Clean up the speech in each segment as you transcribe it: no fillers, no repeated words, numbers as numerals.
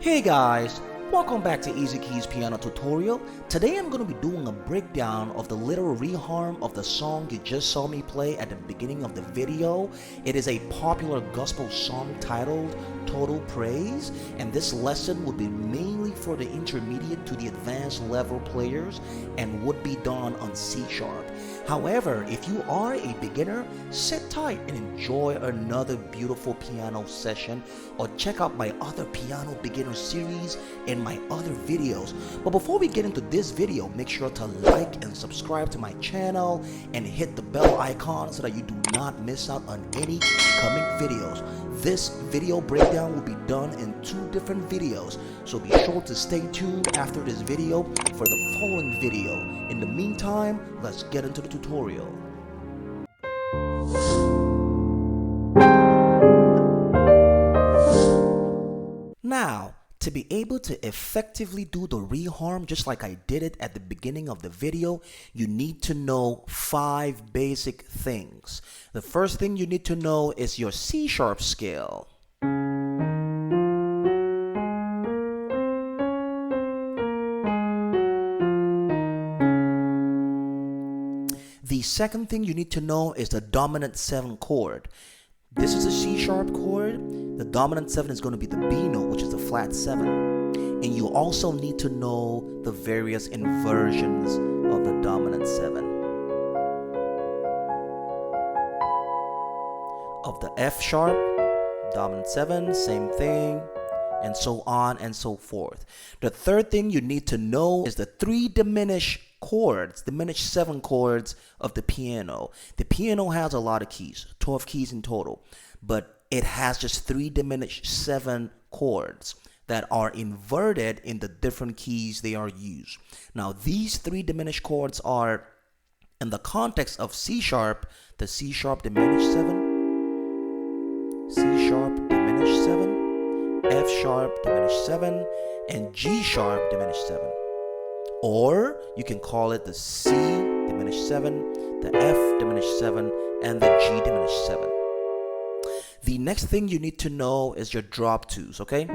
Hey guys, welcome back to Easy Keys Piano Tutorial. Today I'm going to be doing a breakdown of the little reharm of the song you just saw me play at the beginning of the video. It is a popular gospel song titled Total Praise, and this lesson would be mainly for the intermediate to the advanced level players and would be done on C#. However, if you are a beginner, sit tight and enjoy another beautiful piano session, or check out my other piano beginner series and my other videos. But before we get into this video, make sure to like and subscribe to my channel and hit the bell icon so that you do not miss out on any coming videos. This video breakdown will be done in 2 different videos, so be sure to stay tuned after this video for the following video. In the meantime, let's get into the tutorial. Now, to be able to effectively do the reharm just like I did it at the beginning of the video, you need to know 5 basic things. The first thing you need to know is your C# scale. The second thing you need to know is the dominant 7 chord. This is a C# chord. The dominant 7 is going to be the B note, which is the flat 7. And you also need to know the various inversions of the dominant 7. Of the F#, dominant 7, same thing, and so on and so forth. The third thing you need to know is the 3 diminished chords, diminished 7 chords of the piano. The piano has a lot of keys, 12 keys in total, but it has just 3 diminished 7 chords that are inverted in the different keys they are used. Now, these 3 diminished chords are, in the context of C#, the C# diminished 7, C# diminished 7, F# diminished 7, and G# diminished 7. Or you can call it the C diminished 7, the F diminished 7, and the G diminished 7. The next thing you need to know is your drop 2s, okay?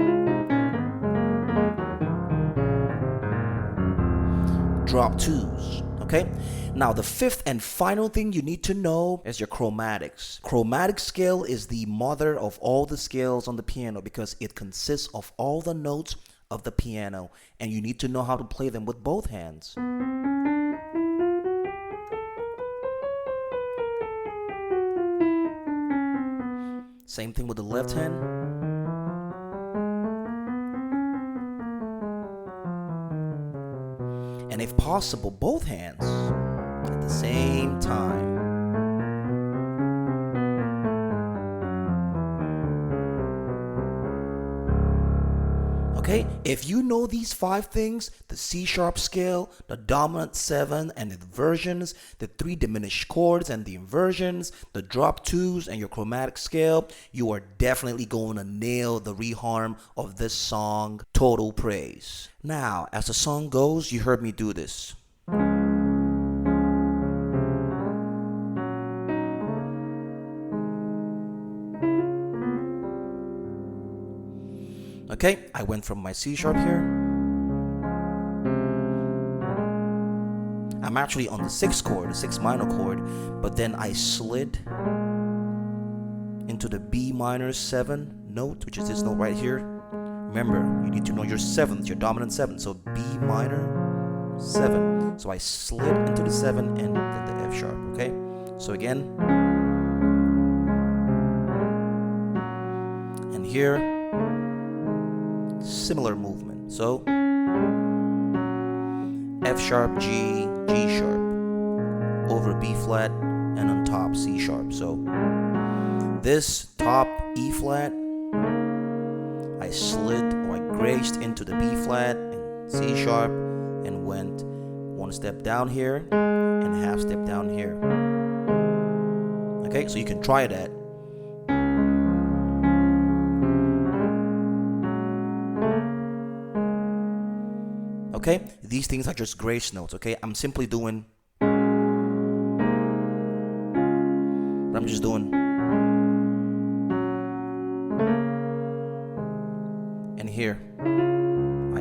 Drop 2s, okay? Now, the 5th and final thing you need to know is your chromatics. Chromatic scale is the mother of all the scales on the piano because it consists of all the notes of the piano, and you need to know how to play them with both hands. Same thing with the left hand. And if possible, both hands at the same time. Okay, if you know these 5 things, the C# scale, the dominant 7 and the inversions, the 3 diminished chords and the inversions, the drop 2s and your chromatic scale, you are definitely going to nail the reharm of this song, Total Praise. Now, as the song goes, you heard me do this. Okay, I went from my C# here. I'm actually on the 6th chord, the 6th minor chord, but then I slid into the B minor 7 note, which is this note right here. Remember, you need to know your 7th, your dominant 7, so B minor 7. So I slid into the 7 and did the F#, okay? So again, and here, similar movement. So F#, G, G#, over B flat, and on top C#. So this top E flat, I slid or I grazed into the B flat and C# and went 1 step down here and half step down here. Okay, so you can try that. Okay, these things are just grace notes, okay? I'm simply doing, I'm just doing, and here.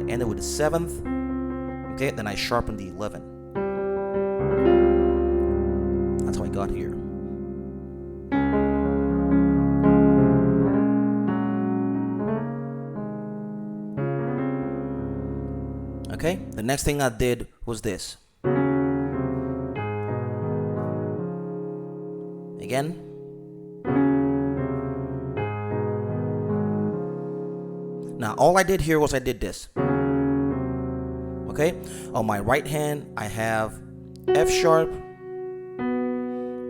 ended with the 7th. Okay, then I sharpened the 11th. That's how I got here. Okay, the next thing I did was this. Again. Now all I did here was I did this. Okay, on my right hand I have F sharp,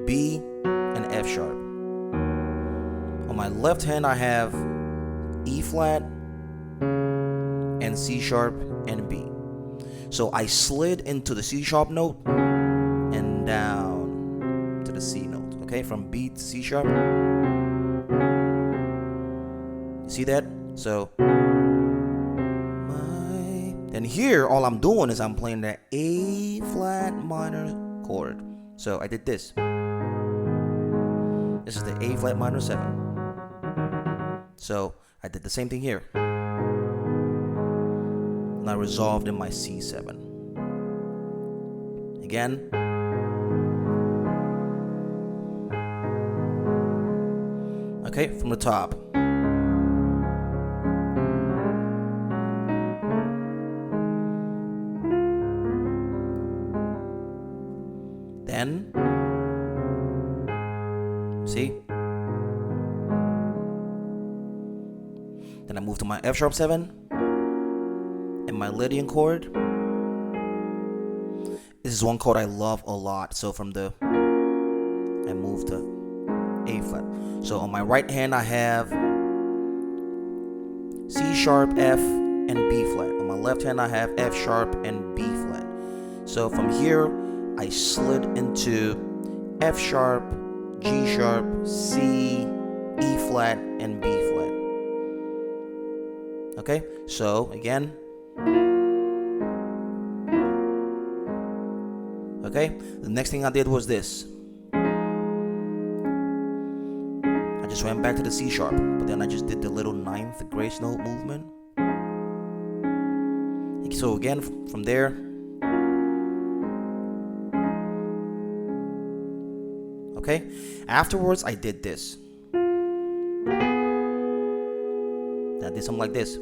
B, and F sharp. On my left hand I have E flat and C sharp and B. So I slid into the C sharp note and down to the C note. Okay, from B to C sharp. You see that? So then here all I'm doing is I'm playing the A flat minor chord. So I did this. This is the A flat minor 7. So I did the same thing here. And I resolved in my C7. Again. Okay, from the top. Then, see? Then I move to my F sharp 7 and my Lydian chord. This is one chord I love a lot. So from the, I move to A flat. So on my right hand I have C sharp, F, and B flat. On my left hand I have F sharp and B flat. So from here I slid into F sharp, G sharp, C, E flat, and B flat. Okay, so again. Okay, the next thing I did was this. I just went back to the C sharp, but then I just did the little 9th grace note movement. So again, from there. Okay, afterwards I did this. Then I did something like this.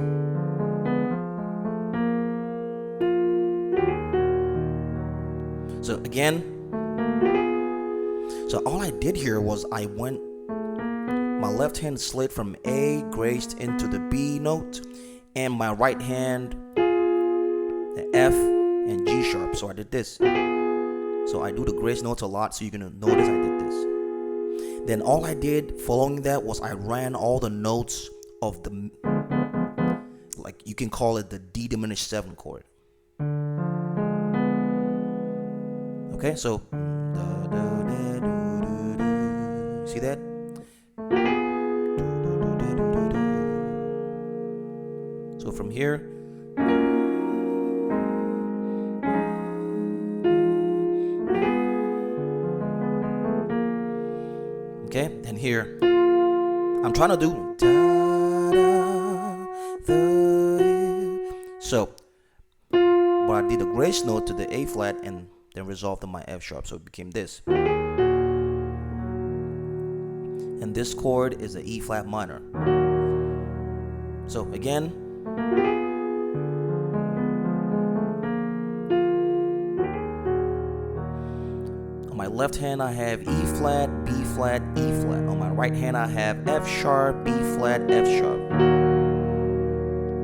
So again, so all I did here was I went, my left hand slid from A graced into the B note, and my right hand the F and G sharp. So I did this. So I do the grace notes a lot, so you're gonna notice I did this. Then all I did following that was I ran all the notes of the, like you can call it the D diminished 7 chord. Okay, so see that? So from here, okay, and here I'm trying to do so, but I did a grace note to the A flat and then resolved in my F sharp, so it became this. And this chord is the E flat minor. So again, on my left hand I have E flat, B flat, E flat. On my right hand I have F sharp, B flat, F sharp.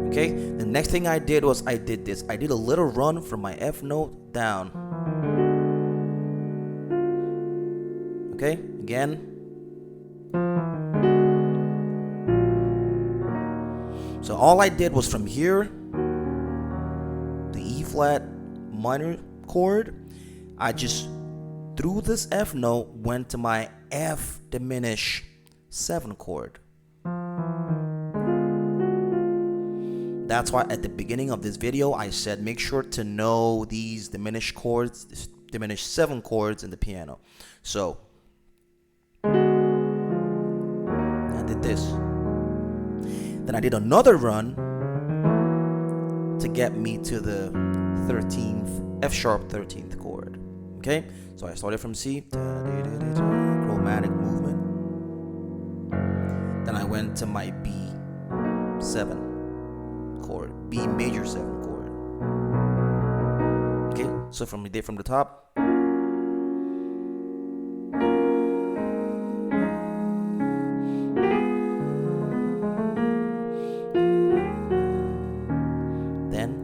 Okay, the next thing I did was I did this. I did a little run from my F note down. Okay, again. So all I did was from here, the E flat minor chord, I just through this F note went to my F diminish 7 chord. That's why at the beginning of this video I said make sure to know these diminished chords, diminished 7 chords in the piano. So I did this. Then I did another run to get me to the 13th, F sharp 13th chord. Okay, so I started from C, chromatic movement. Then I went to my B7 chord, B major 7 chord. Okay, so from the top. Then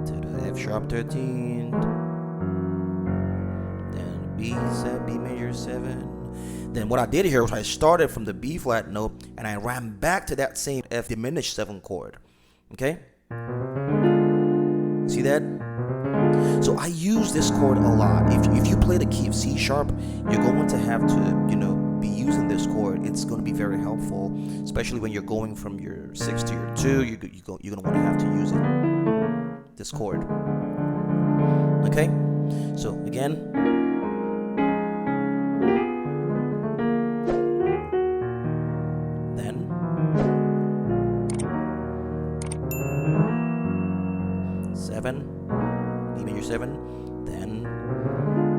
to the F sharp 13th. Then B major 7. Then what I did here was I started from the B flat note and I ran back to that same F diminished 7 chord. Okay? See that? So I use this chord a lot. If you play the key of C sharp, you're going to have to, be using this chord. It's going to be very helpful, especially when you're going from your 6 to your 2. You're going to want to have to use it. This chord. Okay? So again. Then. Seven. B major 7, then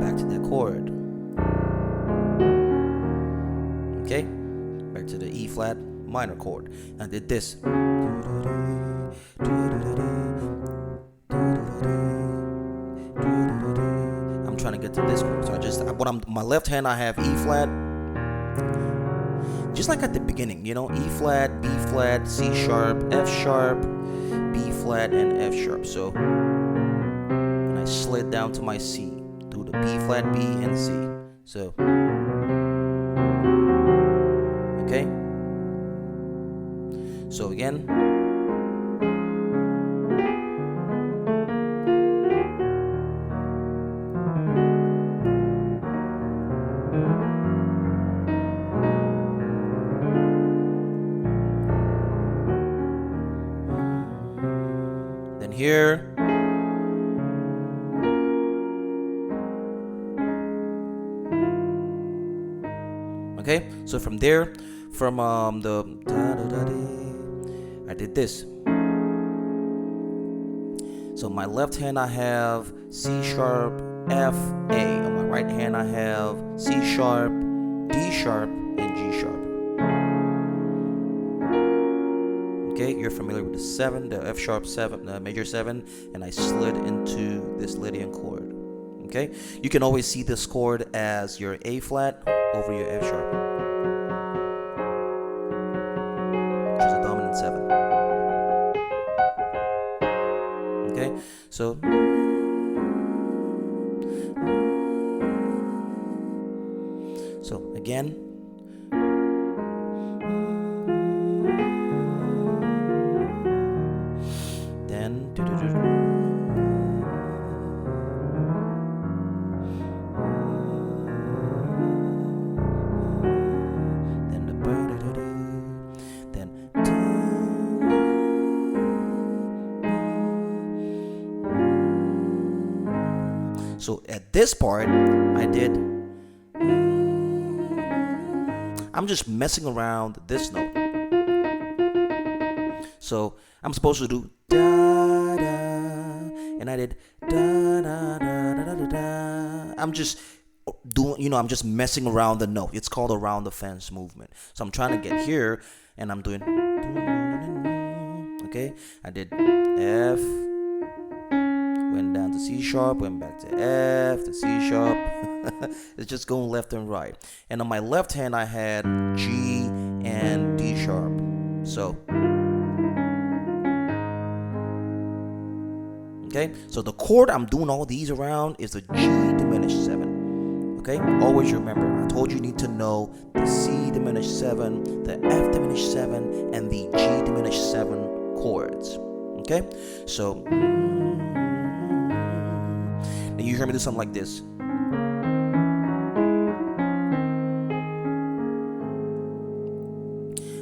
back to that chord. Okay, back to the E flat minor chord. I did this. I'm trying to get to this chord, so my left hand I have E flat, just like at the beginning, E flat, B flat, C sharp, F sharp, B flat, and F sharp. So I slid down to my C through the B flat, B, and C. So, okay. So again. Then here. Okay, so from there, from I did this. So my left hand I have C sharp, F, A. On my right hand I have C sharp, D sharp, and G sharp. Okay, you're familiar with the 7, the F sharp 7, the major 7, and I slid into this Lydian chord. Okay, you can always see this chord as your A flat over your F sharp, which is a dominant 7. Okay, so again. Then so at this part, I'm just messing around this note. So I'm supposed to do da da, and I did da da da da da da. I'm just doing, I'm just messing around the note. It's called around the fence movement. So I'm trying to get here, and I'm doing. Okay, I did F. Went down to C sharp, went back to F, to C sharp. It's just going left and right. And on my left hand, I had G and D sharp. So, okay. So the chord I'm doing all these around is the G diminished 7. Okay. Always remember, I told you need to know the C diminished 7, the F diminished 7, and the G diminished 7 chords. Okay. So. And you hear me do something like this.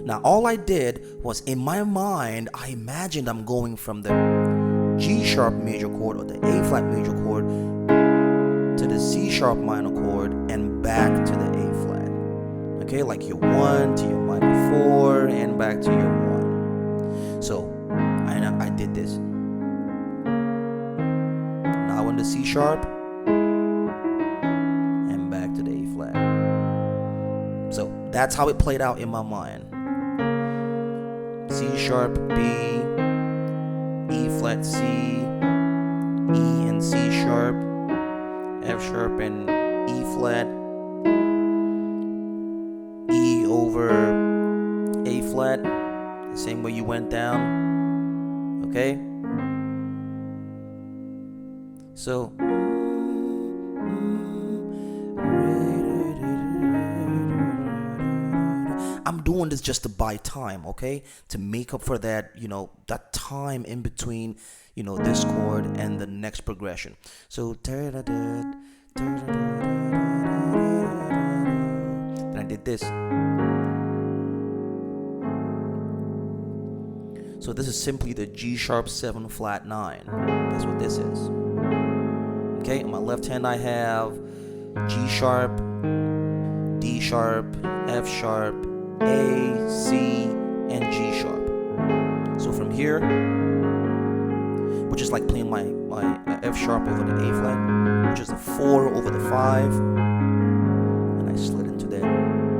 Now all I did was, in my mind, I imagined I'm going from the G sharp major chord or the A flat major chord to the C sharp minor chord and back to the A flat. Okay, like your 1 to your minor 4 and back to your 1. So I did this. Now in the C sharp and back to the A flat. So that's how it played out in my mind. C sharp, B, E flat, C, E and C sharp, F sharp and E flat, E over A flat, the same way you went down, okay? So, I'm doing this just to buy time, okay? To make up for that, that time in between, this chord and the next progression. So, then I did this. So this is simply the G sharp 7 flat 9. That's what this is. Okay, on my left hand I have G sharp, D sharp, F sharp, A, C, and G sharp. So from here, which is like playing my F sharp over the A flat, which is a 4 over the 5, and I slid into that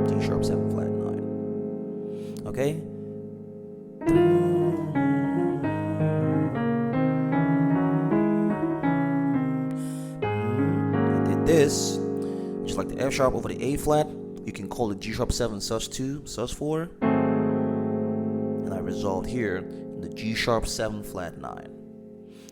D sharp 7 flat 9. Okay? This, which is like the F sharp over the A flat. You can call it G sharp 7 sus2, sus4, and I resolved here in the G sharp 7 flat 9.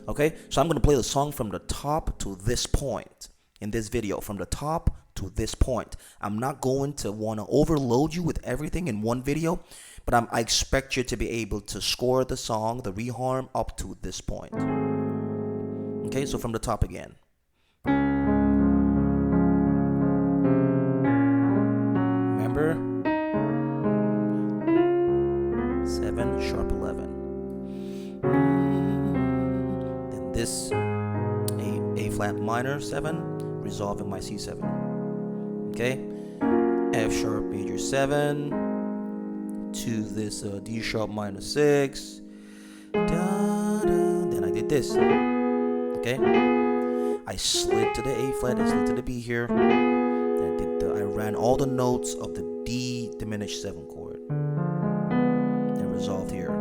Okay, so I'm going to play the song from the top to this point in this video, from the top to this point. I'm not going to want to overload you with everything in one video, but I expect you to be able to score the song, the reharm, up to this point. Okay, so from the top again. Remember? 7 sharp 11. Then this A flat minor 7, resolving my C7. Okay? F sharp major 7 to this D sharp minor 6. Then I did this. Okay? I slid to the A flat, I slid to the B here. I ran all the notes of the D diminished 7 chord and resolved here.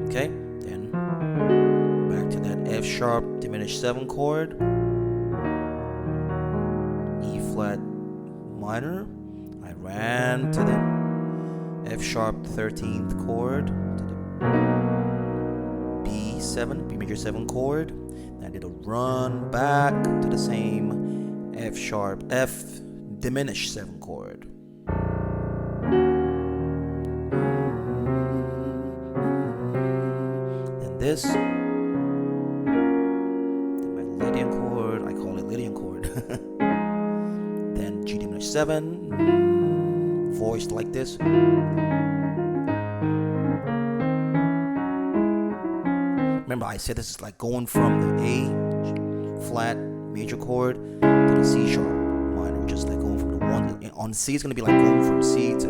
Okay, then back to that F sharp diminished 7 chord, E flat minor. I ran to the F sharp 13th chord, to the B7, B major 7 chord. I did a run back to the same F sharp, F diminished 7 chord. And this, then my Lydian chord, I call it Lydian chord. Then G diminished 7, voiced like this. Remember, I said this is like going from the A flat major chord to the C sharp minor, which is like going from the one on C. It's gonna be like going from C to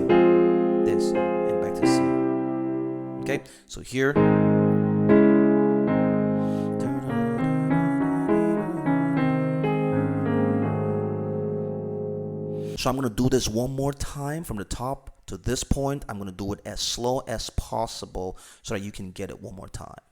this and back to C. Okay, so here. So I'm gonna do this one more time from the top to this point. I'm gonna do it as slow as possible so that you can get it one more time.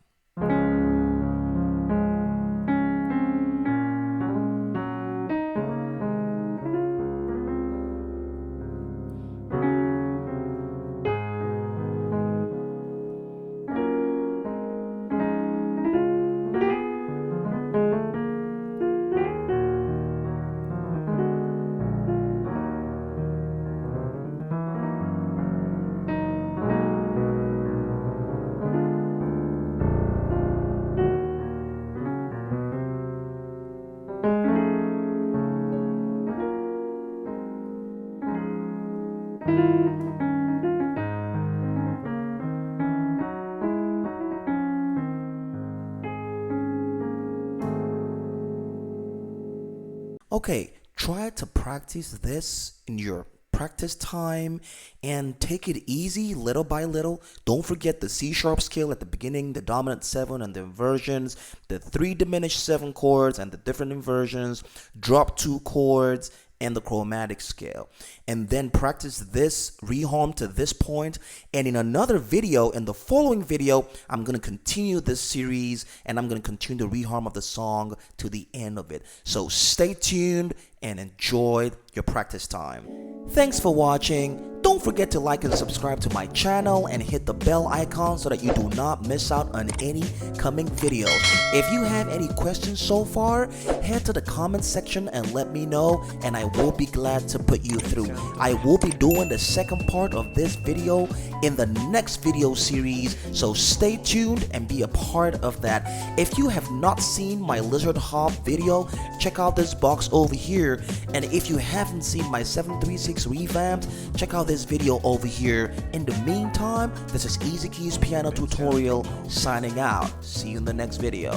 Okay, try to practice this in your practice time and take it easy little by little. Don't forget the C sharp scale at the beginning, the dominant 7 and the inversions, the 3 diminished 7 chords and the different inversions, drop 2 chords, and the chromatic scale. And then practice this reharm to this point. And in another video, in the following video, I'm going to continue this series and I'm going to continue the reharm of the song to the end of it. So stay tuned and enjoy your practice time. Thanks for watching. Don't forget to like and subscribe to my channel and hit the bell icon so that you do not miss out on any coming videos. If you have any questions so far, head to the comment section and let me know, and I will be glad to put you through. I will be doing the second part of this video in the next video series, so stay tuned and be a part of that. If you have not seen my lizard hop video, check out this box over here. And if you haven't seen my 736 revamped, check out this video over here. In the meantime, this is Easy Keys Piano Tutorial signing out. See you in the next video.